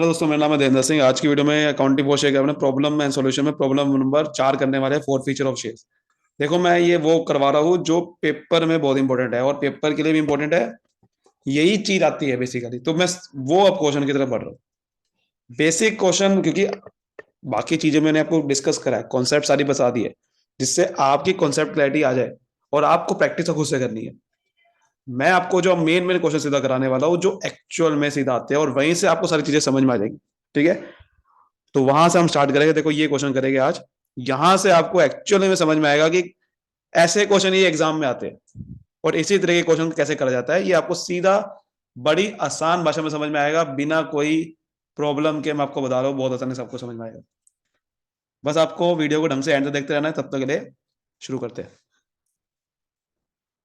Hello दोस्तों, मेरा नाम है देवेंद्र सिंह। आज की वीडियो में अकाउंटिंग पोस्ट है अपने प्रॉब्लम एंड सॉल्यूशन में प्रॉब्लम नंबर 4 करने वाले हैं, फोर फीचर ऑफ शेयर्स। देखो, मैं ये वो करवा रहा हूँ जो पेपर में बहुत इंपॉर्टेंट है और पेपर के लिए भी इंपॉर्टेंट है। यही चीज आती है बेसिकली, तो मैं वो अब क्वेश्चन की तरफ बढ़ रहा हूँ। बेसिक क्वेश्चन, क्योंकि बाकी चीजें मैंने आपको डिस्कस करा है, कॉन्सेप्ट सारी बता दी है, जिससे आपकी कॉन्सेप्ट क्लैरिटी आ जाए और आपको प्रैक्टिस खुद से करनी है। मैं आपको जो मेन मेन क्वेश्चन सीधा कराने वाला हूँ, जो एक्चुअल में सीधा आते हैं, और वहीं से आपको सारी चीजें समझ में आ जाएंगी। ठीक है, तो वहां से हम स्टार्ट करेंगे। देखो, ये क्वेश्चन करेंगे आज। यहां से आपको एक्चुअली में समझ में आएगा कि ऐसे क्वेश्चन ये एग्जाम में आते हैं और इसी तरह के क्वेश्चन कैसे करा जाता है। ये आपको सीधा बड़ी आसान भाषा में समझ में आएगा, बिना कोई प्रॉब्लम के। मैं आपको बता रहा हूँ, बहुत आसानी से आपको समझ में आएगा। बस आपको वीडियो को ढंग से एंड तक देखते रहना है। तब तक के लिए शुरू करते हैं।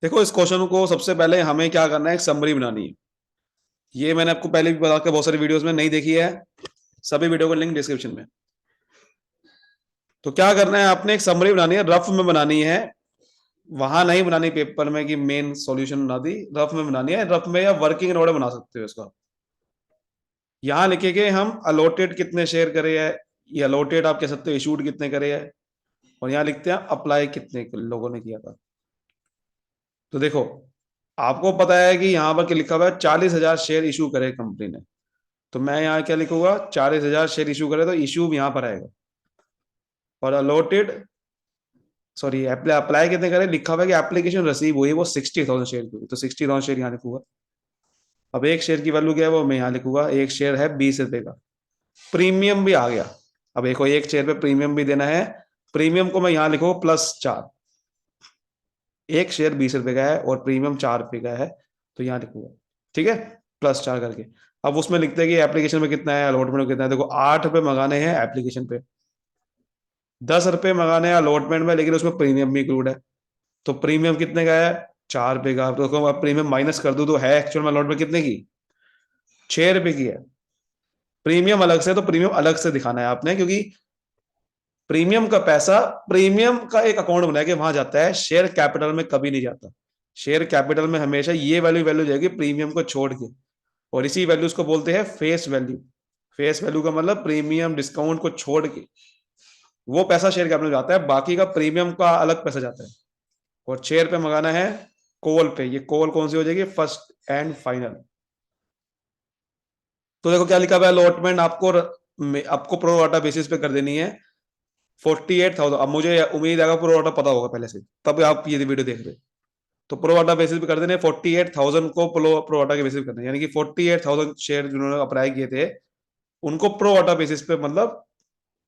देखो, इस क्वेश्चन को सबसे पहले हमें क्या करना है, एक समरी बनानी है। ये मैंने आपको पहले भी बता के बहुत सारी वीडियोस में नहीं देखी है, सभी वीडियो का लिंक डिस्क्रिप्शन में। तो क्या करना है, आपने एक समरी बनानी है, रफ में बनानी है। वहां नहीं बनानी पेपर में कि मेन सॉल्यूशन बना दी, रफ में बनानी है। रफ में या वर्किंग नोट बना सकते हो इसका। यहां लिखेंगे हम अलॉटेड कितने शेयर करे है, ये अलॉटेड आप कह सकते हो, इशूड कितने करे है। और यहाँ लिखते हैं अप्लाई कितने लोगों ने किया था। तो देखो, आपको पता है कि यहाँ पर क्या लिखा हुआ है, 40,000 शेयर इशू करे कंपनी ने। तो मैं यहाँ क्या लिखूंगा, 40,000 शेयर इशू करे, तो इशू यहाँ पर आएगा। और अलॉटेड, सॉरी, अप्लाई कितने करे, लिखा हुआ है कि एप्लीकेशन रिसीव हुई, वो 60,000 शेयर की हुई, तो 60,000 शेयर यहाँ लिखूंगा। अब एक शेयर की वैल्यू क्या है, वो मैं यहाँ लिखूंगा। एक शेयर है 20 रुपए का। प्रीमियम भी आ गया। अब देखो, एक शेयर पे प्रीमियम भी देना है। प्रीमियम को मैं यहाँ लिखूंगा +4। एक शेयर 20 रुपए का है और प्रीमियम 4 रुपए का है, तो यहाँ लिखूंगा। ठीक है, +4 करके। अब उसमें लिखते हैं कि एप्लीकेशन में कितना है, अलॉटमेंट में कितना है। देखो, 8 रुपए मंगाने हैं एप्लीकेशन पे, 10 रुपए मंगाने हैं अलॉटमेंट में, लेकिन उसमें प्रीमियम भी इंक्लूड है। तो प्रीमियम कितने का है, 4 रुपए का। तो प्रीमियम माइनस कर दूं तो है एक्चुअल में अलॉटमेंट कितने की, 6 रुपए की है। प्रीमियम अलग से, तो प्रीमियम अलग से दिखाना है आपने, क्योंकि प्रीमियम का पैसा प्रीमियम का एक अकाउंट बना के वहां जाता है, शेयर कैपिटल में कभी नहीं जाता। शेयर कैपिटल में हमेशा ये वैल्यू वैल्यू जाएगी प्रीमियम को छोड़ के। और इसी वैल्यूज को बोलते हैं फेस वैल्यू। फेस वैल्यू का मतलब प्रीमियम डिस्काउंट को छोड़ के वो पैसा शेयर कैपिटल में जाता है, बाकी का प्रीमियम का अलग पैसा जाता है। और शेयर पे मंगाना है कॉल पे। ये कॉल कौन सी हो जाएगी, फर्स्ट एंड फाइनल। तो देखो क्या लिखा हुआ है, अलॉटमेंट आपको प्रो वाटा बेसिस पे कर देनी है 48,000। अब मुझे उम्मीद है प्रो वाटा पता होगा पहले से, तब आप ये वीडियो देख रहे हो। तो प्रो वाटा बेसिस पे कर देने 48,000 को प्रो वाटा के बेसिस पे करना है, यानी कि 48,000 शेयर जिन्होंने अप्लाई किए थे, उनको प्रो वाटा बेसिस पे, मतलब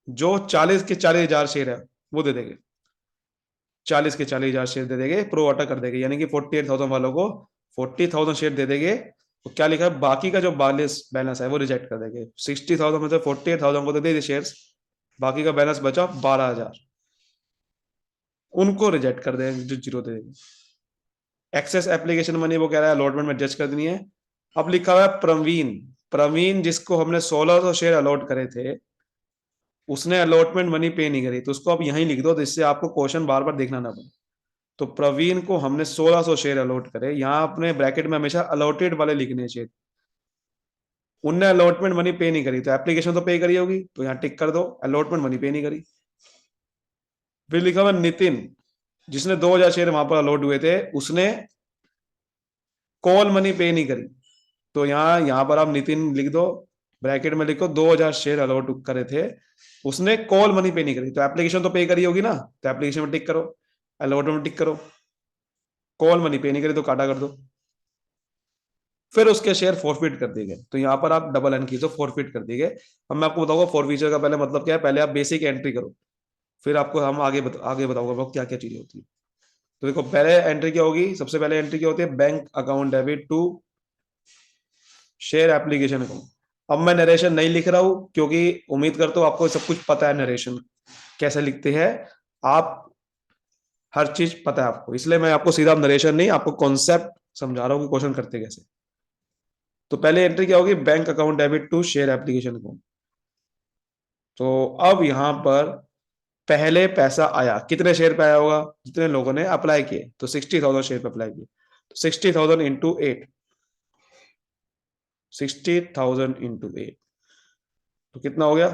जो 40 के 40,000 शेयर है वो दे देंगे। 40 के 40,000 शेयर दे देंगे, प्रो वाटा कर देंगे, यानी कि 48,000 वालों को 40,000 शेयर दे देंगे। तो क्या लिखा है, बाकी का जो बैलेंस बैलेंस है वो रिजेक्ट कर देंगे। 60,000 में से 48,000 को तो दे दिए शेयर, बाकी का बैलेंस बचा 12,000, उनको रिजेक्ट कर देंगे, जो जीरो दे देंगे। एक्सेस एप्लीकेशन मनी वो कह रहा है अलॉटमेंट में एडजस्ट कर देनी है। अब लिखा हुआ है प्रवीण। प्रवीण जिसको हमने 1,600 शेयर अलॉट करे थे, उसने अलॉटमेंट मनी पे नहीं करी, तो उसको आप यहीं लिख दो, जिससे आपको क्वेश्चन बार बार देखना ना पड़े। तो प्रवीण को हमने 1,600 शेयर अलॉट करे, यहाँ अपने ब्रैकेट में हमेशा अलॉटेड वाले लिखने चाहिए। उनने अलॉटमेंट मनी पे नहीं करी, तो एप्लीकेशन तो पे करी होगी, तो यहाँ टिक कर दो, अलॉटमेंट मनी पे नहीं करी। फिर लिखा हुआ नितिन, जिसने 2,000 शेयर वहां पर अलॉट हुए थे, उसने कॉल मनी पे नहीं करी। तो यहाँ पर आप नितिन लिख दो, ब्रैकेट में लिखो 2,000 शेयर अलॉट करे थे, उसने कॉल मनी पे नहीं करी। तो एप्लीकेशन तो पे करी होगी ना, तो एप्लीकेशन में टिक करो, अलॉट में टिक करो। कॉल मनी पे नहीं करी तो काटा कर दो। फिर उसके शेयर फॉरफिट कर दिए गए, तो यहाँ पर आप डबल एन की तो फॉरफिट कर दिए गए। अब मैं आपको बताऊंगा फॉरफीचर का पहले मतलब क्या है। पहले आप बेसिक एंट्री करो, फिर आपको हम आगे बताऊंगा क्या क्या चीजें होती है। तो देखो, पहले एंट्री क्या होगी, सबसे पहले एंट्री क्या होती है, bank account debit to share application account. अब मैं नरेशन नहीं लिख रहा हूं, क्योंकि उम्मीद करता हूं आपको सब कुछ पता है, नरेशन कैसे लिखते हैं आप, हर चीज पता है आपको, इसलिए मैं आपको सीधा नरेशन नहीं, आपको कॉन्सेप्ट समझा रहा हूँ कि क्वेश्चन करते कैसे। तो पहले एंट्री क्या होगी, bank account debit to share application account. तो अब यहां पर पहले पैसा आया, कितने शेयर पे आया होगा, जितने लोगों ने अप्लाई किए, तो 60,000 शेयर पे अप्लाई किए, तो 60,000 इंटू 8, 60,000 इंटू 8, तो कितना हो गया,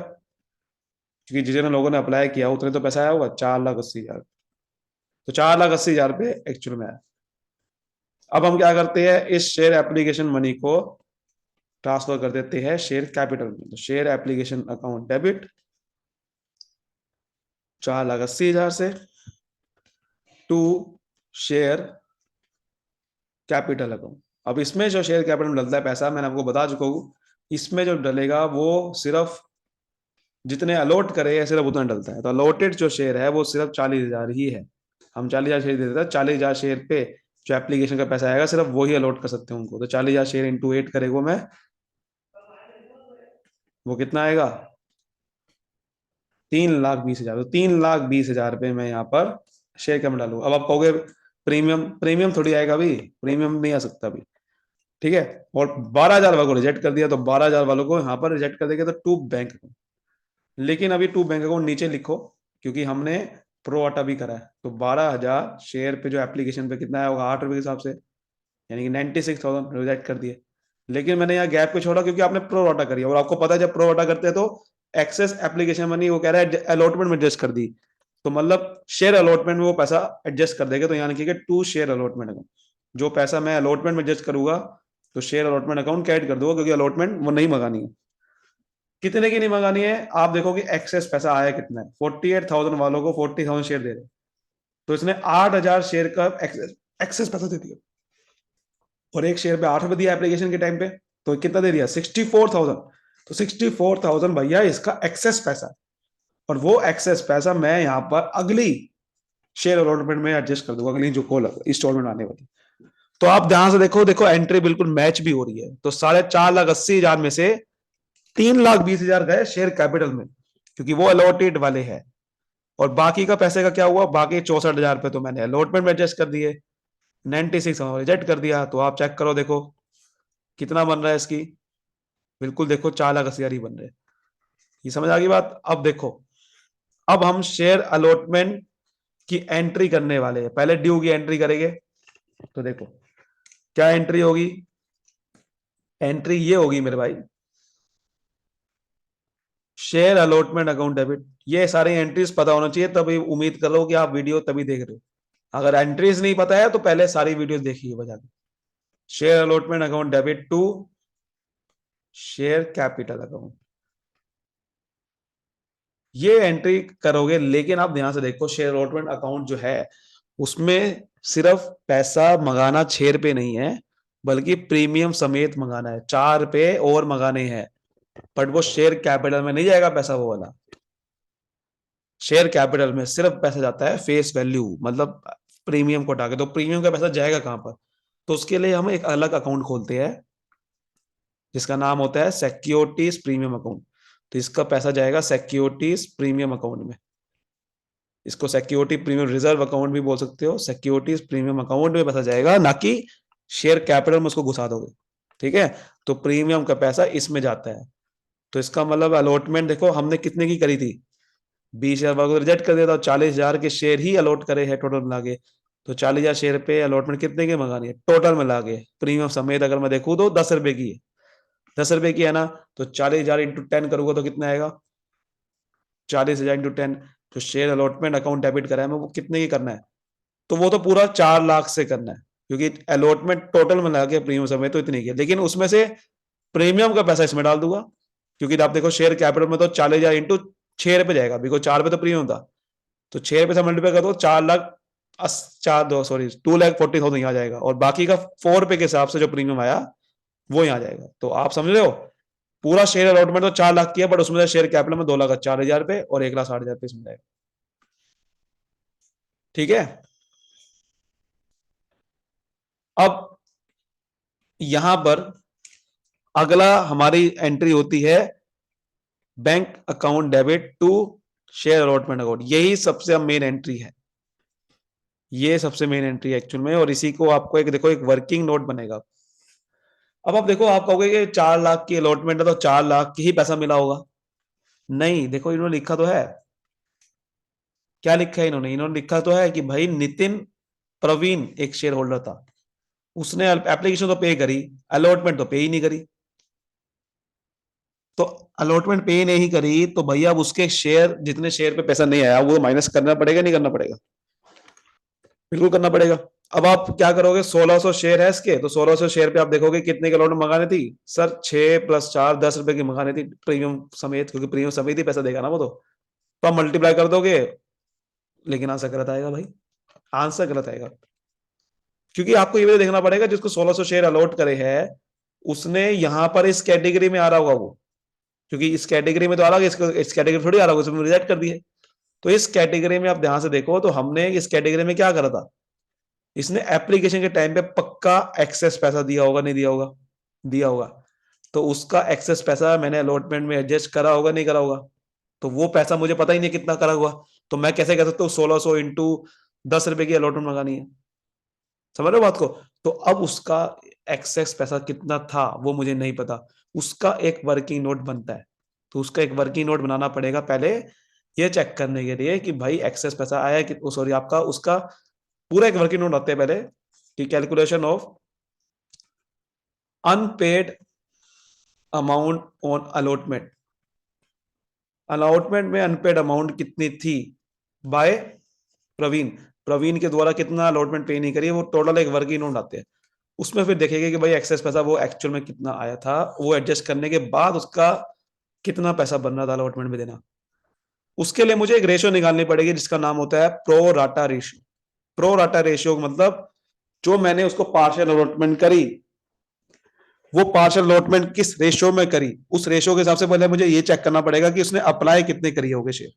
क्योंकि जितने लोगों ने अप्लाई किया उतने तो पैसा आया होगा, 4,80,000। तो 4,80,000 रुपये एक्चुअल में आया। अब हम क्या करते हैं, इस शेयर एप्लीकेशन मनी को ट्रांसफर कर देते हैं शेयर कैपिटल में। तो शेयर एप्लीकेशन अकाउंट डेबिट 4,80,000 से टू शेयर कैपिटल अकाउंट। अब इसमें जो शेयर कैपिटल में डलता है पैसा, मैंने आपको बता चुका हूँ, इसमें जो डलेगा वो सिर्फ जितने अलॉट करे हैं सिर्फ उतना डलता है। तो अलॉटेड जो शेयर है वो सिर्फ 40,000 ही है। हम 40,000 शेयर दे देते हैं, 40,000 शेयर पे जो एप्लीकेशन का पैसा आएगा सिर्फ वही अलॉट कर सकते हैं उनको। तो 40,000 शेयर इंटू 8 करेगा मैं, वो कितना आएगा, 3,20,000। तो 3,20,000 रुपये मैं यहाँ पर शेयर कैपिटल डालू। अब आप कहोगे प्रीमियम, प्रीमियम थोड़ी आएगा अभी, प्रीमियम नहीं आ सकता अभी, ठीक है। और 12,000 वालों को रिजेक्ट कर दिया, तो 12,000 वालों को यहाँ पर रिजेक्ट कर देगा, तो टू बैंक अकाउंट। लेकिन अभी टू बैंक अकाउंट नीचे लिखो, क्योंकि हमने प्रो वाटा भी करा है। तो 12,000 शेयर पे जो एप्लीकेशन पे कितना आया होगा, 8 रुपए के हिसाब से, यानी कि 96,000 रिजेक्ट कर दिए। लेकिन मैंने यहाँ गैप पे छोड़ा क्योंकि आपने प्रो वाटा करी है, और आपको पता है जब प्रो वाटा करते हैं तो एक्सेस एप्लीकेशन मनी वो कह रहा है अलॉटमेंट में एडजस्ट कर दी, तो मतलब शेयर अलॉटमेंट में वो पैसा एडजस्ट कर देगा। तो यहाँ लिखिएगा टू शेयर अलॉटमेंट अकाउंट। जो पैसा मैं अलॉटमेंट में एडजस्ट करूंगा तो शेयर अलॉटमेंट अकाउंट कैड कर दूंगा, क्योंकि अलॉटमेंट वो नहीं मंगानी है। कितने की नहीं मंगानी है, आप देखो कि एक्सेस पैसा आया कितना है। 48,000 वालों को 40,000 शेयर दे रहे, तो इसने 8,000 शेयर का एक्सेस एक्सेस पैसा दे दिया, और एक शेयर पे 8 रुपए दिया एप्लीकेशन के टाइम पे, तो कितना दे दिया, 64,000। तो 64,000 भैया इसका एक्सेस पैसा है, और वो एक्सेस पैसा मैं यहाँ पर अगली शेयर अलॉटमेंट में एडजस्ट कर दूंगा, अगली जो कॉल इंस्टॉलमेंट आने वाली। तो आप ध्यान से देखो, देखो एंट्री बिल्कुल मैच भी हो रही है। तो 4,80,000 में से 3,20,000 गए शेयर कैपिटल में, क्योंकि वो अलॉटेड वाले हैं। और बाकी का पैसे का क्या हुआ, बाकी 64,000 रुपए तो मैंने अलॉटमेंट में एडजस्ट कर दिए, 96 रिजेक्ट कर दिया। तो आप चेक करो, देखो कितना बन रहा है इसकी, बिल्कुल देखो 4,80,000 ही बन रहे हैं। ये समझ आ गई बात। अब देखो, अब हम शेयर अलॉटमेंट की एंट्री करने वाले हैं। पहले ड्यू की एंट्री करेंगे। तो देखो क्या एंट्री होगी, एंट्री ये होगी मेरे भाई, शेयर अलॉटमेंट अकाउंट डेबिट। ये सारी एंट्रीज पता होना चाहिए, तभी उम्मीद करो कि आप वीडियो तभी देख रहे हो। अगर एंट्रीज नहीं पता है तो पहले सारी वीडियोस देखिए बजा के। Share allotment account debit to share capital account, ये एंट्री करोगे। लेकिन आप ध्यान से देखो, शेयर अलॉटमेंट अकाउंट जो है उसमें सिर्फ पैसा मंगाना 6 रुपए नहीं है, बल्कि प्रीमियम समेत मंगाना है, 4 रुपए और मंगाने हैं। बट वो शेयर कैपिटल में नहीं जाएगा पैसा, वो वाला शेयर कैपिटल में सिर्फ पैसा जाता है फेस वैल्यू, मतलब प्रीमियम को हटा के। तो प्रीमियम का पैसा जाएगा कहां पर, तो उसके लिए हम एक अलग अकाउंट खोलते हैं जिसका नाम होता है सिक्योरिटीज प्रीमियम अकाउंट। तो इसका पैसा जाएगा सिक्योरिटीज प्रीमियम अकाउंट में। इसको सिक्योरिटी प्रीमियम रिजर्व अकाउंट भी बोल सकते हो। सिक्योरिटीज प्रीमियम अकाउंट में पैसा जाएगा, ना कि शेयर कैपिटल में उसको घुसा दोगे, ठीक है। तो प्रीमियम का पैसा इसमें जाता है। तो इसका मतलब अलॉटमेंट देखो हमने कितने की करी थी, 20,000 को रिजेक्ट कर दिया था, 40,000 के शेयर ही अलॉट करे हैं टोटल मिला के। तो 40,000 शेयर पे अलॉटमेंट कितने की मंगानी है टोटल मिला के, प्रीमियम समेत अगर मैं देखूँ तो 10 रुपए की है, 10 रुपए की है ना। तो 40,000 इंटू 10 करूंगा तो कितना आएगा, 40,000 इंटू 10। जो शेयर अलॉटमेंट अकाउंट डेबिट करा है मैं, वो कितने की करना है, तो वो तो पूरा 4 लाख से करना है, क्योंकि अलॉटमेंट टोटल मिला के प्रीमियम समेत तो इतनी की है। लेकिन उसमें से प्रीमियम का पैसा इसमें डाल दूंगा, क्योंकि आप देखो शेयर कैपिटल में तो 40,000 इंटू 6 रुपए जाएगा, बिकॉज 4 रुपए तो प्रीमियम था। तो 6 रुपए से मल्टीप्लाई कर दो, 4 लाख, चार दो सॉरी 2,40,000 यहाँ जाएगा, और बाकी का 4 रुपए के हिसाब से जो प्रीमियम आया वो यहाँ जाएगा। तो आप समझ रहे हो, पूरा शेयर अलॉटमेंट तो 4 लाख की है, बट उसमें से शेयर कैपिटल में 2,04,000 रुपए और 1,60,000 रुपए इसमें जाएगा, ठीक है। अब यहां पर अगला हमारी एंट्री होती है bank account debit to share allotment account. यही सबसे मेन एंट्री है, ये सबसे मेन एंट्री है एक्चुअल में। और इसी को आपको एक देखो, एक वर्किंग नोट बनेगा। अब आप देखो, आप कहोगे कि 4 लाख की अलॉटमेंट है तो 4 लाख की ही पैसा मिला होगा। नहीं, देखो इन्होंने लिखा तो है, क्या लिखा है इन्होंने, इन्होंने लिखा तो है कि भाई नितिन प्रवीण एक शेयर होल्डर था, उसने एप्लीकेशन तो पे करी, अलॉटमेंट तो पे ही नहीं करी। तो अलॉटमेंट पे नहीं करी तो भैया अब उसके शेयर, जितने शेयर पे पैसा नहीं आया वो माइनस करना पड़ेगा, नहीं करना पड़ेगा? बिल्कुल करना पड़ेगा। अब आप क्या करोगे, 1600 शेयर है इसके, तो 1600 शेयर पे आप देखोगे कितने के अलॉटमेंट मंगानी थी सर, 6 + 4 10 रुपए की मंगानी थी प्रीमियम समेत, क्योंकि प्रीमियम समेत ही पैसा देगा ना वो तो आप मल्टीप्लाई कर दोगे, लेकिन आंसर गलत आएगा भाई, आंसर गलत आएगा। क्योंकि आपको ये भी देखना पड़ेगा जिसको 1600 शेयर अलॉट करे हैं उसने यहां पर इस कैटेगरी में आ रहा होगा वो, क्योंकि इस कैटेगरी में तो आ रहा होगा, इस कैटेगरी थोड़ी आ रहा होगा, उसमें रिजेक्ट कर दिए। तो इस कैटेगरी में आप ध्यान से देखो तो हमने इस कैटेगरी में क्या करा था, इसने एप्लीकेशन के टाइम पे पक्का एक्सेस पैसा दिया होगा, नहीं दिया होगा? दिया होगा। तो उसका एक्सेस पैसा मैंने अलॉटमेंट में एडजस्ट करा होगा, नहीं करा होगा? तो वो पैसा मुझे पता ही नहीं कितना करा हुआ, तो मैं कैसे कह सकता हूँ 1600 इंटू 10 रुपए की अलॉटमेंट मंगानी है? समझ रहे हो बात को? तो अब उसका एक्सेस पैसा कितना था वो मुझे नहीं पता, उसका एक वर्किंग नोट बनता है, तो उसका एक वर्किंग नोट बनाना पड़ेगा पहले ये चेक करने के लिए कि भाई एक्सेस पैसा आया कि सॉरी आपका उसका पूरा एक वर्किंग नोट आते हैं पहले कि calculation of unpaired amount on allotment, allotment में अनपेड अमाउंट कितनी थी बाय प्रवीण, प्रवीण के द्वारा कितना अलॉटमेंट पे नहीं करी वो टोटल एक वर्किंग नोट आते हैं, उसमें फिर देखेंगे कि भाई एक्सेस पैसा वो एक्चुअल में कितना आया था, वो एडजस्ट करने के बाद उसका कितना पैसा बन रहा था अलॉटमेंट में देना। उसके लिए मुझे एक रेशियो निकालनी पड़ेगी जिसका नाम होता है pro rata ratio. Pro rata ratio मतलब जो मैंने उसको पार्शियल अलॉटमेंट करी वो पार्शियल अलॉटमेंट किस रेशियो में करी, उस रेशियो के हिसाब से पहले मुझे ये चेक करना पड़ेगा कि उसने अप्लाई कितने करी होगे शेयर।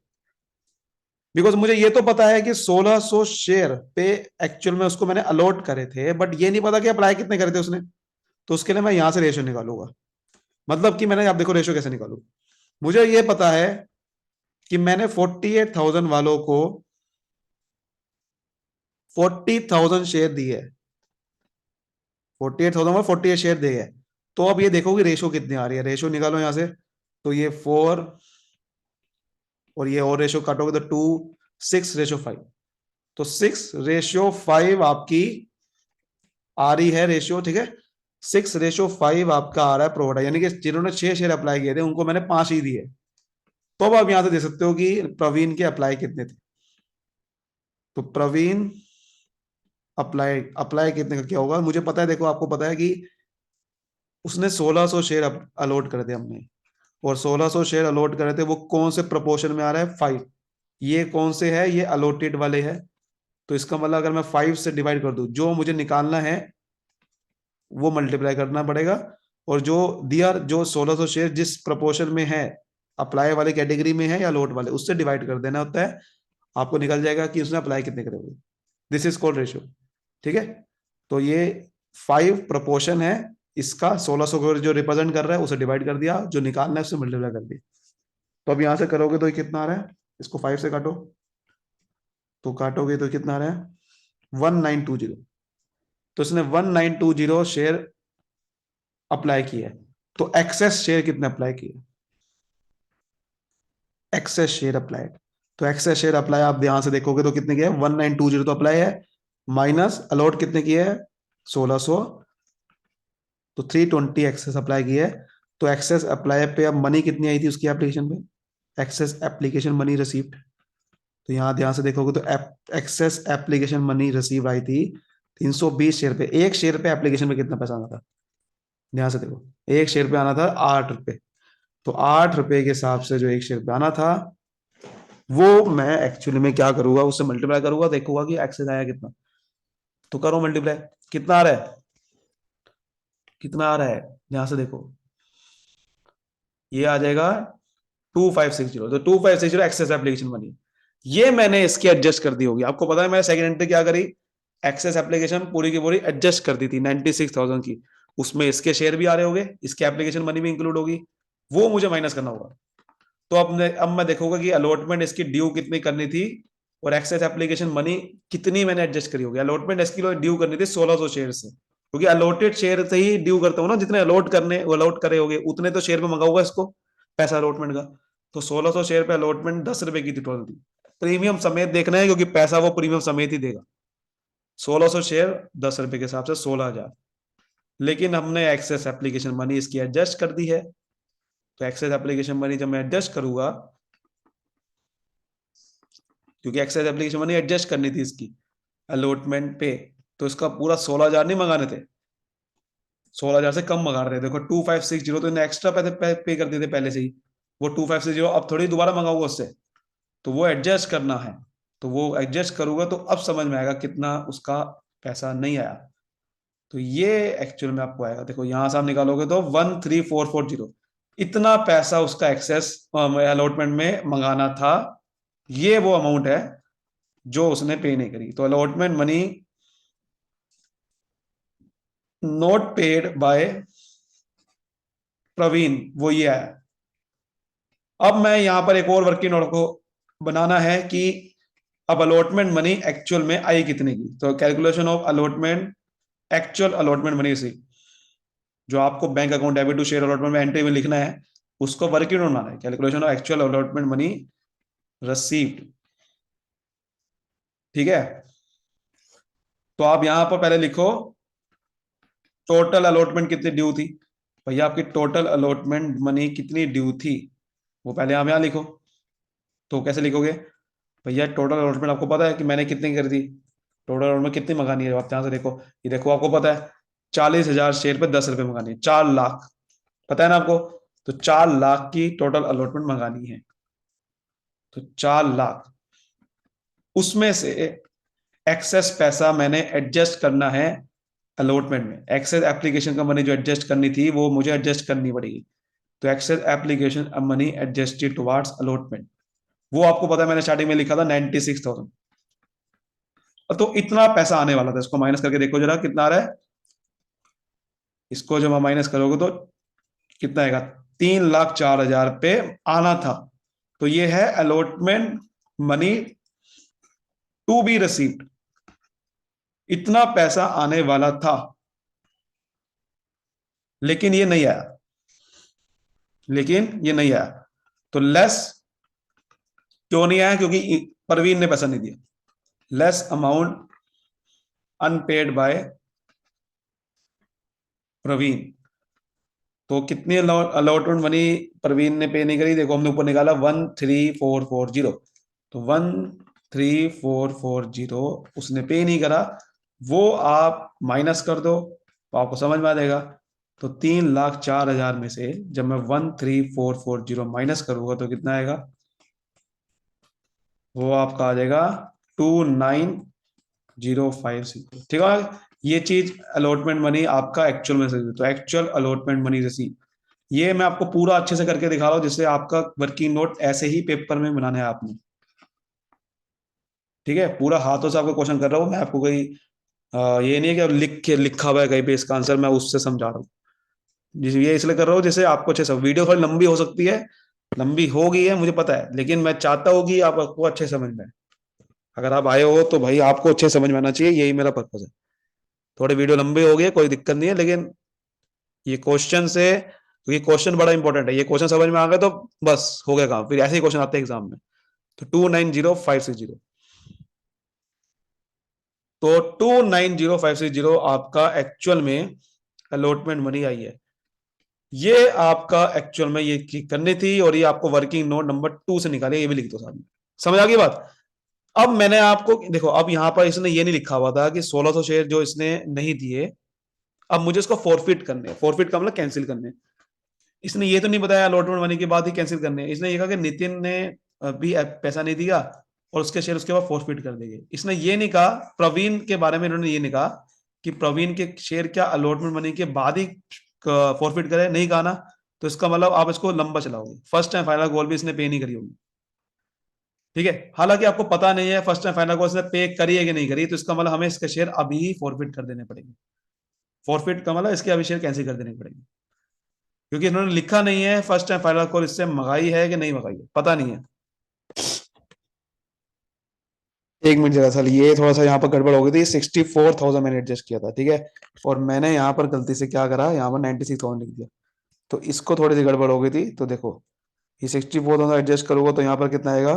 बिकॉज मुझे ये तो पता है कि 1600 शेयर पे एक्चुअल में उसको मैंने अलॉट करे थे, बट ये नहीं पता कि अप्लाई कितने करे थे उसने। तो उसके लिए मैं यहां से रेशियो निकालूंगा, मतलब कि मैंने, आप देखो रेशियो कैसे निकालू, मुझे ये पता है कि मैंने 48,000 वालों को 40,000 शेयर दिए, 48,000 में 48 शेयर दिए है। तो अब ये देखो कि रेशियो कितनी आ रही है, रेशियो निकालो यहां से, तो ये 4 और ये और रेशियो काटोगे तो 2, 6:5, तो 6:5 आपकी आ रही है रेशियो, ठीक है? 6:5 आपका आ रहा है प्रोवाइडर, यानी कि जिन्होंने 6 शेयर अप्लाई किए थे उनको मैंने 5 ही दिए। तो अब आप यहां से दे सकते हो कि प्रवीण के अप्लाई कितने थे, तो प्रवीण अप्लाई, अप्लाई कितने का क्या होगा मुझे पता है, देखो आपको पता है कि उसने 1600 शेयर अलॉट कर दिए हमने, और 1600 शेयर अलॉट करे थे, वो कौन से प्रपोर्शन में आ रहा है 5, ये कौन से है, ये अलॉटेड वाले है। तो इसका मतलब अगर मैं 5 से डिवाइड कर दूं, जो मुझे निकालना है वो मल्टीप्लाई करना पड़ेगा, और जो दिया, जो 1600 शेयर जिस प्रपोर्शन में है, अप्लाई वाले कैटेगरी में है या लोट वाले, उससे डिवाइड कर देना होता है, आपको निकल जाएगा कि उसने अप्लाई कितने करे हुए। दिस इज कॉल्ड रेशियो, ठीक है? तो ये 5 प्रपोर्शन है, इसका 1600 को जो रिप्रेजेंट कर रहा है उसे डिवाइड कर दिया, जो निकालना है उससे मल्टीप्लाई कर दिया। तो अब यहां से करोगे तो ये कितना आ रहा है, इसको 5 से काटो, तो काटोगे तो कितना आ रहा है 1920। तो इसने 1920 शेयर अप्लाई किया है, तो एक्सेस शेयर कितने अप्लाई किए, एक्सेस शेयर अप्लाइड, तो एक्सेस शेयर अप्लाई आप ध्यान से देखोगे तो कितने किए, 1920 तो अप्लाई है, माइनस अलॉट कितने किए है 1600, तो 320 एक्सेस अप्लाई किया है। तो एक्सेस अप्लाई पे अब मनी कितनी आई थी उसकी एप्लीकेशन में, एक्सेस एप्लीकेशन मनी रिसीव्ड, तो यहाँ ध्यान से देखोगे तो excess application money receive I थी 320 शेयर पे, एक शेयर पे एप्लीकेशन में कितना पैसा आना था, ध्यान से देखो, एक शेयर पे आना था 8 रुपए, तो 8 रुपए के हिसाब से जो एक शेयर पे आना था वो मैं एक्चुअली में क्या करूंगा, उससे मल्टीप्लाई करूंगा, देखूंगा कि एक्सेस आया कितना, तो करो मल्टीप्लाई, कितना आ रहा है, कितना आ रहा है, यहां से देखो, ये आ जाएगा 2560, तो 2560 एक्सेस एप्लीकेशन मनी, ये मैंने इसकी एडजस्ट कर दी होगी। आपको पता है मैं सेकंड एंट्री क्या करी, एक्सेस एप्लीकेशन पूरी की पूरी एडजस्ट कर दी थी 96,000 की, उसमें इसके शेयर भी आ रहे होंगे, इसके एप्लीकेशन मनी भी इंक्लूड होगी, वो मुझे माइनस करना होगा। तो अब मैं देखूंगा कि अलॉटमेंट इसकी ड्यू कितनी करनी थी और एक्सेस एप्लीकेशन मनी कितनी मैंने एडजस्ट करी होगी। अलॉटमेंट इसकी ड्यू करनी थी 1600 शेयर से, क्योंकि अलॉटेड शेयर से ही ड्यू करता हूँ ना, जितने अलॉट करने अलॉट करे होगे उतने तो शेयर में मंगा होगा इसको पैसा अलॉटमेंट का। तो 1600 शेयर पे अलॉटमेंट 10 रुपए की थी टोटल थी, प्रीमियम समेत देखना है क्योंकि पैसा वो प्रीमियम समेत ही देगा। 1600 शेयर 10 रुपए के हिसाब से 16,000, लेकिन हमने एक्सेस एप्लीकेशन मनी इसकी एडजस्ट कर दी है, तो एक्सेस एप्लीकेशन मनी जब मैं एडजस्ट करूंगा, क्योंकि एक्सेस एप्लीकेशन मनी एडजस्ट करनी थी इसकी अलॉटमेंट पे, तो इसका पूरा 16,000 नहीं मंगाने थे, 16,000 से कम मंगा रहे थे। देखो 2560 तो इन्हें एक्स्ट्रा पैसे पे कर दिए थे पहले से ही, वो 2560 अब थोड़ी दोबारा मंगाऊंगा उससे, तो वो एडजस्ट करना है। तो वो एडजस्ट करूंगा तो अब समझ में आएगा कितना उसका पैसा नहीं आया। तो ये एक्चुअल में आपको आएगा, देखो यहां से आप निकालोगे तो 13,440, इतना पैसा उसका एक्सेस अलॉटमेंट में मंगाना था। ये वो अमाउंट है जो उसने पे नहीं करी। तो allotment money not paid by Praveen, वो ये है। अब मैं यहां पर एक और वर्किंग नोट को बनाना है कि अब अलॉटमेंट मनी एक्चुअल में आई कितने की। तो calculation of allotment, actual allotment money सी, जो आपको bank account debit to share allotment में एंट्री में लिखना है, उसको वर्किंग नोट बनाना है। Calculation of actual allotment money received, ठीक है। तो आप यहां पर पहले लिखो टोटल अलॉटमेंट कितनी ड्यू थी, भैया आपकी टोटल अलॉटमेंट मनी कितनी ड्यू थी, वो पहले आप यहां लिखो। तो कैसे लिखोगे, भैया टोटल अलॉटमेंट आपको पता है कि मैंने कितनी कर दी, टोटल अलॉटमेंट कितनी मंगानी है, आप यहां से देखो, ये देखो आपको पता है 40,000 शेयर पे 10 रुपए मंगानी है, 4 लाख, पता है ना आपको। तो 4 लाख की टोटल अलॉटमेंट मंगानी है, तो 4 लाख, उसमें से एक्सेस पैसा मैंने एडजस्ट करना है अलॉटमेंट में। एक्सेस एप्लीकेशन का मनी जो एडजस्ट करनी थी वो मुझे एडजस्ट करनी पड़ेगी। तो excess application money adjusted towards allotment, वो आपको पता है मैंने स्टार्टिंग में लिखा था 96,000। तो इतना पैसा आने वाला था, इसको माइनस करके देखो जरा कितना आ रहा है। इसको जब आप माइनस करोगे तो कितना आएगा, 3,04,000 पे आना था। तो ये है allotment money to be received, इतना पैसा आने वाला था, लेकिन ये नहीं आया, लेकिन ये नहीं आया। तो लेस क्यों नहीं आया, क्योंकि परवीन ने पैसा नहीं दिया। Less amount unpaid by Praveen, तो कितनी अलॉटमेंट मनी प्रवीण ने पे नहीं करी, देखो हमने ऊपर निकाला 13,440, तो 13,440 उसने पे नहीं करा, वो आप माइनस कर दो तो आपको समझ में आ जाएगा। तो 3,04,000 में से जब मैं 13,440 माइनस करूंगा तो कितना आएगा, वो आपका आ जाएगा 29,056, ठीक है। ये चीज अलॉटमेंट मनी आपका एक्चुअल में से, तो एक्चुअल अलॉटमेंट मनी रिसीव, ये मैं आपको पूरा अच्छे से करके दिखा रहा हूं, जिससे आपका वर्किंग नोट ऐसे ही पेपर में बनाना है आपने, ठीक है। पूरा हाथों से आपको क्वेश्चन कर रहा हूँ मैं, आपको कोई ये नहीं है कि अब लिख के लिखा हुआ है कहीं पे इसका आंसर, मैं उससे समझा रहा हूँ। ये इसलिए कर रहा हूँ जैसे आपको अच्छे से, वीडियो थोड़ी लंबी हो सकती है, लंबी हो गई है मुझे पता है, लेकिन मैं चाहता हूँ कि आपको अच्छे समझ में आए। अगर आप आए हो तो भाई आपको अच्छे समझ में आना चाहिए, यही मेरा पर्पज है। थोड़ी वीडियो लंबी हो गई है कोई दिक्कत नहीं है, लेकिन ये क्वेश्चन से, क्योंकि क्वेश्चन बड़ा इंपॉर्टेंट है, ये क्वेश्चन समझ में आ गया तो बस हो गया काम, फिर ऐसे ही क्वेश्चन आते हैं एग्जाम में। तो 290560, तो 290560 आपका एक्चुअल में अलॉटमेंट मनी आई है। ये आपका एक्चुअल में ये करनी थी, और ये आपको वर्किंग नोट नंबर 2 से निकाले, ये भी लिख दो साथ में। समझ आ गई बात। अब मैंने आपको देखो, अब यहां पर इसने ये नहीं लिखा हुआ था कि 1600 शेयर जो इसने नहीं दिए, अब मुझे इसको फॉरफिट करने, फॉरफिट का मतलब कैंसिल करने। इसने ये तो नहीं बताया अलॉटमेंट मनी के बाद ही कैंसिल करने, इसने ये कहा कि नितिन ने भी पैसा नहीं दिया और उसके शेयर उसके बाद फॉरफिट कर देंगे। इसने ये नहीं कहा प्रवीण के बारे में, इन्होंने ये नहीं कहा कि प्रवीण के शेयर क्या अलॉटमेंट मनी के बाद ही फॉरफिट करे, नहीं कहा ना। तो इसका मतलब आप इसको लंबा चलाओगे, फर्स्ट टाइम फाइनल कॉल भी इसने पे नहीं करी होगी, ठीक है। हालांकि आपको पता नहीं है फर्स्ट टाइम फाइनल कॉल इसने पे करी है कि नहीं करी, तो इसका मतलब हमें इसके शेयर अभी ही फॉरफिट कर देने पड़ेंगे। फॉरफिट का मतलब इसके अभी शेयर कैंसिल कर देने पड़ेंगे, क्योंकि इन्होंने लिखा नहीं है फर्स्ट टाइम फाइनल कॉल इससे मंगाई है कि नहीं मंगाई है, पता नहीं है। एक मिनट जरा सा, ये थोड़ा सा यहाँ पर गड़बड़ हो गई थी, 64,000 मैंने एडजस्ट किया था, ठीक है। और मैंने यहाँ पर गलती से क्या करा, यहाँ पर 96,000 लिख दिया, तो इसको थोड़ी सी गड़बड़ हो गई थी। तो देखो ये 64,000 एडजस्ट करूंगा तो यहाँ पर कितना आएगा,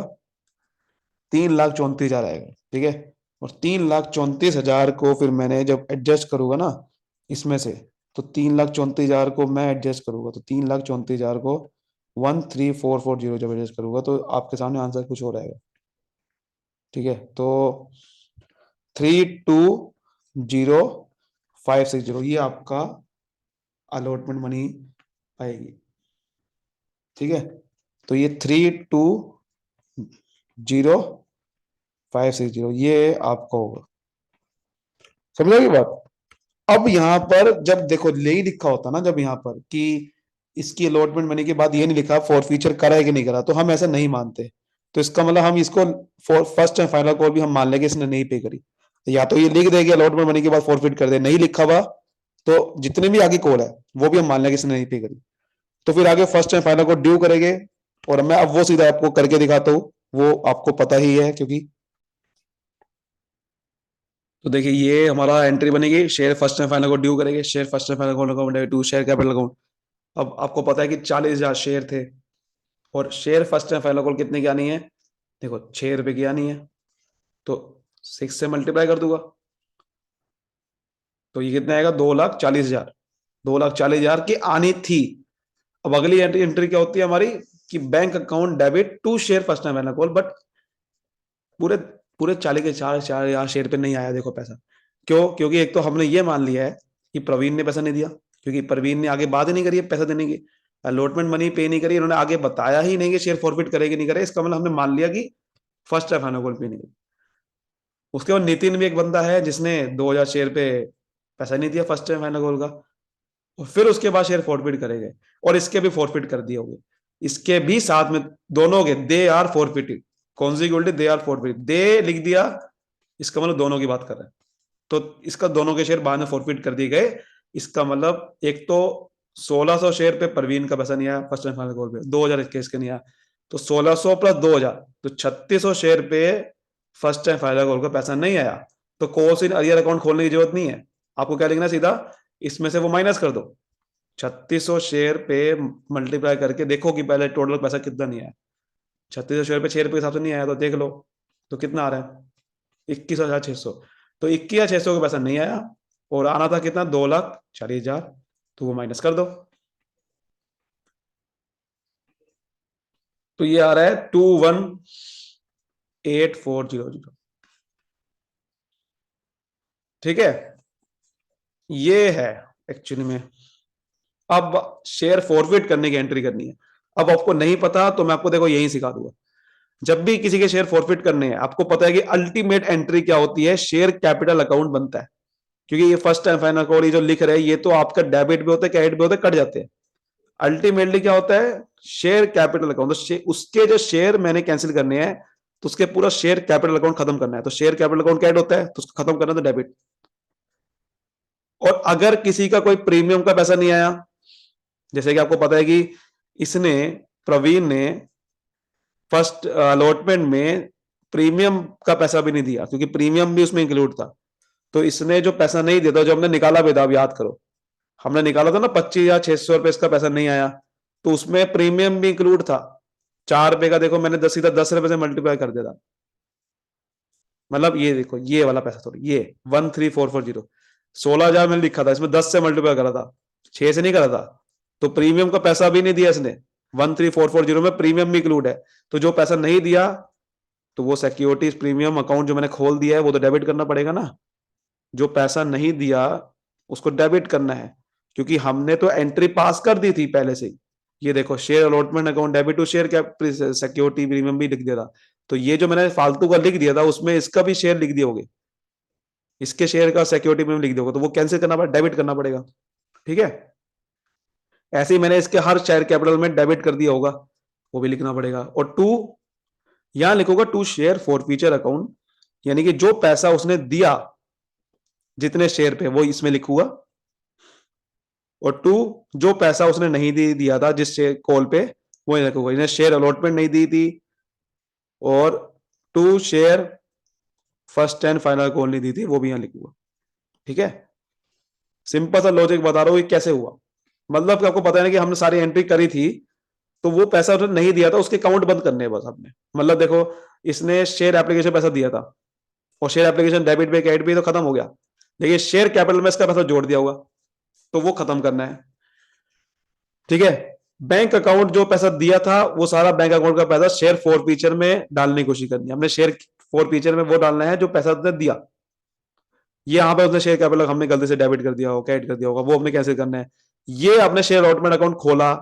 3,34,000 आएगा, ठीक है। और 3,34,000 को फिर मैंने जब एडजस्ट करूंगा ना इसमें से, तो 3,34,000 को मैं एडजस्ट करूंगा, तो 3,34,000 को 13440 जब एडजस्ट करूंगा तो आपके सामने आंसर कुछ हो रहेगा। ठीक है, तो 320560 ये आपका अलॉटमेंट मनी आएगी। ठीक है, तो ये 320560 ये आपका होगा। समझा की बात। अब यहाँ पर जब देखो यही लिखा होता ना, जब यहाँ पर कि इसकी अलॉटमेंट मनी के बाद ये नहीं लिखा फॉर फ्यूचर करा है कि नहीं करा, तो हम ऐसा नहीं मानते। तो इसका मतलब हम इसको for first and final call भी हम मान लेंगे इसने नहीं पे करी। तो या तो ये लिख देगी अलॉटमेंट मनी के बाद फॉरफिट कर दे, नहीं लिखा हुआ तो जितने भी आगे कॉल है वो भी हम मान लेंगे इसने नहीं पे करी। तो फिर आगे फर्स्ट एंड फाइनल को ड्यू करेंगे, और मैं अब वो सीधा आपको करके दिखाता हूँ, वो आपको पता ही है क्योंकि। तो देखिए ये हमारा एंट्री बनेगी, शेयर फर्स्ट एंड फाइनल को ड्यू करेंगे, share first and final account to share capital account. अब आपको पता है कि 40,000 शेयर थे, और share first and final call कितने की आनी है, देखो 6 रुपए की आनी है, तो 6 से मल्टीप्लाई कर दूंगा, तो ये कितना आएगा 2,40,000। 2,40,000 की आनी थी। अब अगली एंट्री एंट्री क्या होती है हमारी, कि bank account debit to share first and final call, but पूरे पूरे 40 के 4,4,000 शेयर पे नहीं आया देखो पैसा। क्यों? क्योंकि एक तो हमने ये मान लिया है कि प्रवीण ने पैसा नहीं दिया, क्योंकि प्रवीण ने आगे बात ही नहीं करी है पैसा देने की, अलॉटमेंट मनी पे नहीं करी, उन्होंने आगे बताया ही नहीं कि शेयर फॉरफिट करेगी नहीं करे, इसका मतलब हमने मान लिया कि फर्स्ट एंड फाइनल कॉल पे नहीं। उसके बाद नितिन भी एक बंदा है जिसने 2,000 शेयर पे पैसा नहीं दिया फर्स्ट एंड फाइनल कॉल का, और फिर उसके बाद शेयर फॉरफिट करेंगे, और इसके भी फॉरफिट कर दिए होंगे, इसके भी साथ में दोनों के they are forfeited consecutive, they are forfeited, दे लिख दिया, इसका मतलब दोनों की बात कर रहे हैं, तो इसका दोनों के शेयर बाद में फॉरफिट कर दिए गए। इसका मतलब एक तो 1,600 शेयर पे परवीन का पैसा नहीं आया फर्स्ट एंड फाइनल कॉल पे, 2,000 इसके इसके नहीं आया, तो 1,600 प्लस 2,000 तो 3,600 शेयर पे फर्स्ट एंड फाइनल कॉल का पैसा नहीं आया, तो कॉल्स इन अरियर अकाउंट खोलने की जरूरत नहीं है। आपको क्या लिखना सीधा, इसमें से वो माइनस कर दो, 3,600 शेयर पे मल्टीप्लाई करके देखो कि पहले टोटल पैसा कितना नहीं आया। 3,600 शेयर पे 6 रुपए के हिसाब से नहीं आया, तो देख लो तो कितना आ रहा है, 21,600। तो 21,600 का पैसा नहीं आया, और आना था कितना, 2,40,000, तो वो माइनस कर दो, तो ये आ रहा है 21,8400। ठीक है, ये है एक्चुअली में। अब शेयर फॉरफिट करने की एंट्री करनी है। अब आपको नहीं पता तो मैं आपको देखो यही सिखा दूंगा। जब भी किसी के शेयर फॉरफिट करने हैं, आपको पता है कि अल्टीमेट एंट्री क्या होती है, शेयर कैपिटल अकाउंट बनता है, क्योंकि ये फर्स्ट एंड फाइनल कॉल ये जो लिख रहे हैं ये तो आपका डेबिट भी होता है, क्रेडिट भी होता है, कट जाते हैं। अल्टीमेटली क्या होता है, शेयर कैपिटल अकाउंट, तो उसके जो शेयर मैंने कैंसिल करने हैं, तो उसके पूरा शेयर कैपिटल अकाउंट खत्म करना है, तो शेयर कैपिटल अकाउंट कैड होता है, तो उसको खत्म करना तो डेबिट। और अगर किसी का कोई प्रीमियम का पैसा नहीं आया, जैसे कि आपको पता है कि इसने प्रवीण ने फर्स्ट अलॉटमेंट में प्रीमियम का पैसा भी नहीं दिया, क्योंकि प्रीमियम भी उसमें इंक्लूड था, तो इसने जो पैसा नहीं दिया था, जो हमने निकाला भी था, आप याद करो, हमने निकाला था ना 25,600 रुपए इसका पैसा नहीं आया, तो उसमें प्रीमियम भी इंक्लूड था। 4 रुपए का देखो मैंने 10 सीधा 10 रुपए से मल्टीप्लाई कर दिया था, मतलब ये देखो ये वाला पैसा, थोड़ी ये 13,440, 16,000 मैंने लिखा था, इसमें 10 से मल्टीप्लाई करा था, 6 से नहीं करा था, तो प्रीमियम का पैसा भी नहीं दिया इसने। 13,440 में प्रीमियम भी इंक्लूड है, तो जो पैसा नहीं दिया, तो वो सिक्योरिटीज प्रीमियम अकाउंट जो मैंने खोल दिया है वो तो डेबिट करना पड़ेगा ना। जो पैसा नहीं दिया उसको डेबिट करना है, क्योंकि हमने तो एंट्री पास कर दी थी पहले से ही। ये देखो share allotment account debit to share क्या सिक्योरिटी प्रीमियम भी लिख दिया था, तो ये जो मैंने फालतू का लिख दिया था उसमें इसका भी शेयर लिख दिए होगे, इसके शेयर का सिक्योरिटी प्रीमियम लिख दिया, तो वो कैंसिल करना पड़ेगा, डेबिट करना पड़ेगा। ठीक है, ऐसे ही मैंने इसके हर शेयर कैपिटल में डेबिट कर दिया होगा, वो भी लिखना पड़ेगा। और टू यहां लिखोगा to share forfeiture account, यानी कि जो पैसा उसने दिया जितने शेयर पे वो इसमें लिखूंगा, और टू जो पैसा उसने नहीं दिया था जिस शेयर कॉल पे वो लिखूंगा, इन्हें शेयर अलॉटमेंट नहीं दी थी, और to share first and final call नहीं दी थी, वो भी यहां लिखूंगा। ठीक है, सिंपल सा लॉजिक बता रहा हूं ये कैसे हुआ। मतलब कि आपको पता है ना कि हमने सारी एंट्री करी थी, तो वो पैसा उसने नहीं दिया था, उसके अकाउंट बंद करने हैं बस हमने। मतलब देखो इसने शेयर एप्लीकेशन पैसा दिया था, और शेयर एप्लीकेशन डेबिट पे क्रेडिट पे तो खत्म हो गया, लेकिन शेयर कैपिटल में इसका पैसा जोड़ दिया होगा, तो वो खत्म करना है। ठीक है, बैंक अकाउंट जो पैसा दिया था वो सारा बैंक अकाउंट का पैसा शेयर फोर फीचर में डालने की कोशिश करनी है। हमने शेयर फोर फीचर में वो डालना है जो पैसा उसने दिया। ये यहाँ पे उसने शेयर कैपिटल हमने गलती से डेबिट कर दिया होगा, ऐड कर दिया होगा, वो हमने कैंसिल करना है। ये आपने शेयर अलॉटमेंट अकाउंट खोला,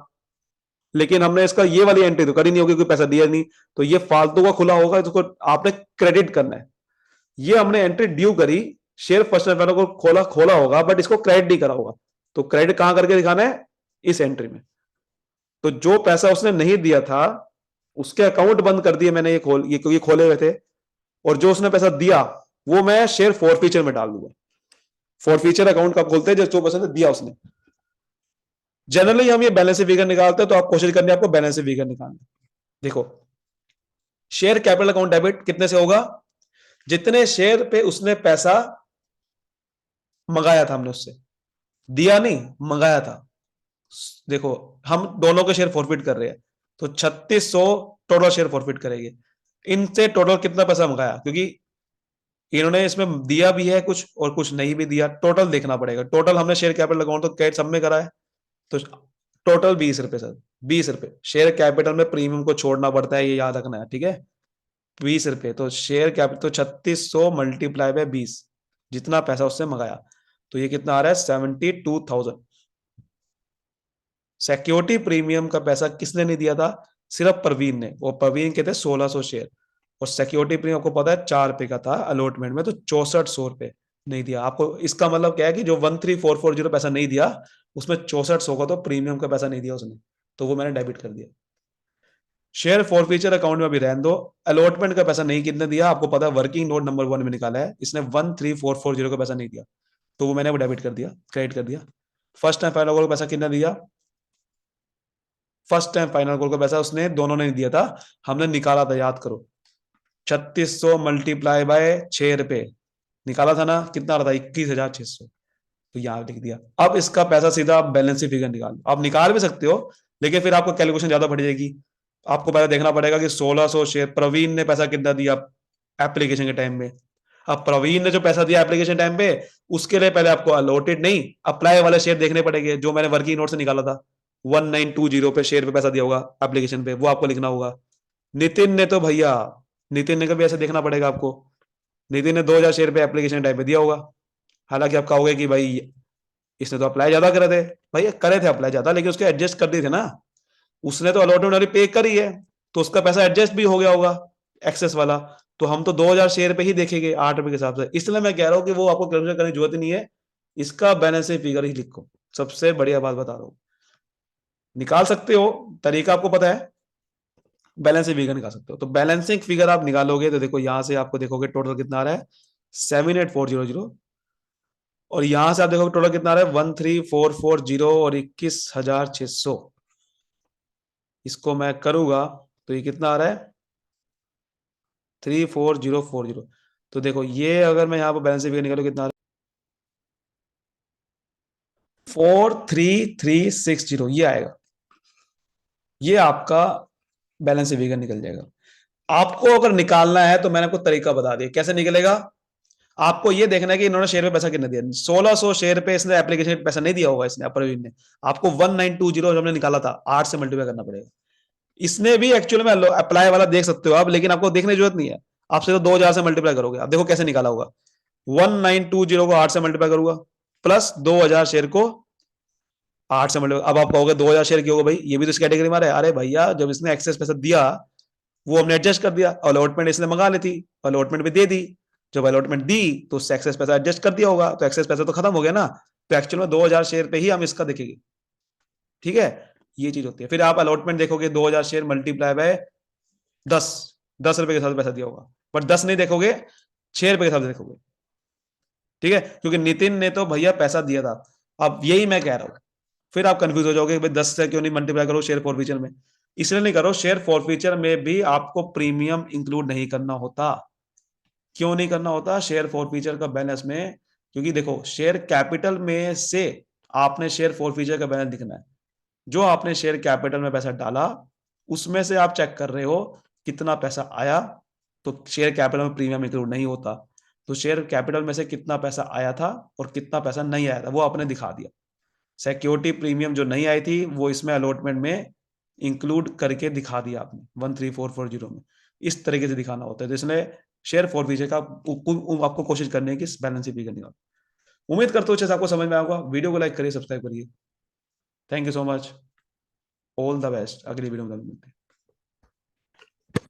लेकिन हमने इसका ये वाली एंट्री तो करी नहीं होगी, कोई पैसा दिया नहीं, तो ये फालतू का खुला होगा, इसको आपने क्रेडिट करना है। ये हमने एंट्री ड्यू करी, शेयर फर्स्ट एंड को खोला खोला होगा, बट इसको क्रेडिट नहीं करा होगा, तो क्रेडिट कहां करके दिखाना है, इस एंट्री में। तो जो पैसा उसने नहीं दिया था उसके अकाउंट बंद कर दिए मैंने, ये खोले हुए थे, और जो उसने पैसा दिया वो मैं शेयर फोर फीचर में डाल दूंगा। फोर फीचर अकाउंट कब खोलते हैं, जो पैसा दिया उसने। जनरली हम ये बैलेंस फिगर निकालते हैं, तो आप कोशिश करनी है आपको बैलेंस फिगर निकालना। देखो, शेयर कैपिटल अकाउंट डेबिट कितने से होगा, जितने शेयर पे उसने पैसा मंगाया था, हमने उससे दिया नहीं, मंगाया था। देखो, हम दोनों के शेयर फॉरफिट कर रहे हैं, तो 3600 टोटल शेयर फॉरफिट करेंगे। इनसे टोटल कितना पैसा मंगाया, क्योंकि इन्होंने इसमें दिया भी है कुछ और कुछ नहीं भी दिया, टोटल देखना पड़ेगा। टोटल हमने शेयर कैपिटल अकाउंट तो कैट सब में करा है, तो टोटल 20 रुपए सर, 20 रुपए। शेयर कैपिटल में प्रीमियम को छोड़ना पड़ता है, ये याद रखना है, ठीक है। 20 रुपए, तो शेयर कैपिटल तो 3600 मल्टीप्लाई बाय 20, जितना पैसा उससे मंगाया, तो ये कितना आ रहा है, 72,000। सिक्योरिटी प्रीमियम का पैसा किसने नहीं दिया था, सिर्फ प्रवीण ने, वो प्रवीण के थे 1600 शेयर, और सिक्योरिटी प्रीमियम आपको पता है 4 रुपए का था अलॉटमेंट में, तो 6400 रुपए नहीं दिया आपको। इसका मतलब क्या है कि जो 13440 पैसा नहीं दिया, उसमें 6400 का तो प्रीमियम का पैसा नहीं दिया उसने, तो वो मैंने डेबिट कर दिया। शेयर फॉरफीचर अकाउंट में अभी रहने दो। अलॉटमेंट का पैसा नहीं कितने दिया आपको पता है, वर्किंग नोट नंबर 1 में निकाला है, इसने 13440 का पैसा नहीं दिया, तो वो मैंने वो डेबिट कर दिया, क्रेडिट कर दिया। फर्स्ट टाइम फाइनल का पैसा कितना दिया, फर्स्ट टाइम फाइनल कॉल का पैसा उसने दोनों ने दिया था, हमने निकाला था, याद करो, 3600 मल्टीप्लाई बाय 6 रुपए निकाला था ना, कितना आ रहा था, 21,600, तो यहां लिख दिया। अब इसका पैसा सीधा आप बैलेंस शीट फिगर निकाल, आप निकाल भी सकते हो, लेकिन फिर आपको कैलकुलेशन ज्यादा बढ़ जाएगी। आपको पहले देखना पड़ेगा कि 1600 शेयर प्रवीण ने पैसा कितना दिया एप्लीकेशन के टाइम में। अब प्रवीण ने जो पैसा दिया एप्लीकेशन टाइम पे, उसके लिए पहले आपको अलॉटेड नहीं, अप्लाई वाले शेयर देखने पड़ेंगे, जो मैंने वर्किंग नोट से निकाला था। 1920 पे शेयर पे पैसा दिया होगा एप्लीकेशन पे, वो आपको लिखना होगा। नितिन ने तो भैया, नितिन ने कभी ऐसे देखना पड़ेगा आपको, नितिन ने 2000 शेयर पे एप्लीकेशन टाइम पे दिया होगा। हालांकि आप कहोगे कि भाई इसने तो अप्लाई ज्यादा करे थे, भाई करे थे अप्लाई ज्यादा, लेकिन उसके एडजस्ट कर दिए थे ना, उसने तो अलॉटमेंट वाली पे करी है, तो उसका पैसा एडजस्ट भी हो गया होगा, एक्सेस वाला। तो हम तो 2000 शेयर पे ही देखेंगे 8 रुपए के हिसाब से, इसलिए मैं कह रहा हूं कि वो आपको कैलकुलेट करने की जरूरत नहीं है, इसका बैलेंस फिगर ही लिखो। सबसे बढ़िया बात बता रहा हूं, निकाल सकते हो, तरीका आपको पता है, बैलेंसिंग फिगर निकाल सकते हो। तो बैलेंसिंग फिगर आप निकालोगे तो देखो, यहां से आपको देखोगे टोटल कितना आ रहा है, 78400, और यहां से आप देखोगे टोटल कितना आ रहा है, 13440 और 21,600। इसको मैं करूंगा तो ये कितना आ रहा है, 34040। तो देखो, ये अगर मैं यहाँ पर बैलेंसिंग फिगर निकालू कितना आ रहा है, 43360, ये आएगा, ये आपका बैलेंस फिगर निकल जाएगा। आपको अगर निकालना है तो मैंने आपको तरीका बता दिया कैसे निकलेगा। आपको ये देखना है कि इन्होंने शेयर पे पैसा कितना दिया, 1600 शेयर पे इसने एप्लीकेशन पे पैसा नहीं दिया होगा, इसने प्रवीण ने। आपको 1920 हमने निकाला था, 8 से मल्टीप्लाई करना पड़ेगा। इसने भी एक्चुअल में अप्लाई वाला देख सकते हो आप, लेकिन आपको देखने की जरूरत नहीं है, आपसे तो 2000 से मल्टीप्लाई करोगे। आप देखो कैसे निकाला होगा, 1920 को 8 से मल्टीप्लाई करूंगा, प्लस 2000 शेयर को 8 से मल्टीप्लाई। अब आप कहोगे 2000 शेयर क्यों होगा भाई, ये भी तो इस कैटेगरी में है। अरे भैया, जब इसने एक्सेस पैसा दिया वो हमने एडजस्ट कर दिया, अलॉटमेंट इसने मंगा ली थी, अलॉटमेंट भी दे दी, जब अलॉटमेंट दी तो उससे एक्सेस पैसा एडजस्ट कर दिया होगा, तो एक्सेस पैसा तो खत्म हो गया ना, तो एक्चुअल में 2000 शेयर पे ही हम इसका देखेंगे, ठीक है। ये चीज होती है। फिर आप अलॉटमेंट देखोगे, 2000 शेयर मल्टीप्लाई बाय 10, 10 रुपए के साथ पैसा दिया होगा, बट 10 नहीं देखोगे, 6 रुपए के साथ देखोगे, ठीक है, क्योंकि नितिन ने तो भैया पैसा दिया था। अब यही मैं कह रहा हूं, फिर आप कंफ्यूज हो जाओगे भाई 10 से क्यों नहीं मल्टीप्लाई करो शेयर फॉरफीचर में। इसलिए नहीं करो, शेयर फॉरफीचर में भी आपको प्रीमियम इंक्लूड नहीं करना होता। क्यों नहीं करना होता शेयर फॉरफीचर का बैलेंस में, क्योंकि देखो, शेयर कैपिटल में से आपने शेयर फॉरफीचर का बैलेंस दिखना है। जो आपने शेयर कैपिटल में पैसा डाला, उसमें से आप चेक कर रहे हो कितना पैसा आया, तो शेयर कैपिटल में प्रीमियम इंक्लूड नहीं होता। तो शेयर कैपिटल में से कितना पैसा आया था और कितना पैसा नहीं आया था वो आपने दिखा दिया, सिक्योरिटी प्रीमियम जो नहीं आई थी वो इसमें अलॉटमेंट में इंक्लूड करके दिखा दिया आपने 13440 में। इस तरीके से दिखाना होता है, तो इसलिए शेयर फॉरफीचर का आपको कोशिश करनी है कि बैलेंस शीट भी करनी होगा। उम्मीद करता हूँ अच्छे से आपको समझ में आएगा। वीडियो को लाइक करिए, सब्सक्राइब करिए। Thank you so much, all the best. अगली वीडियो में मिलते हैं।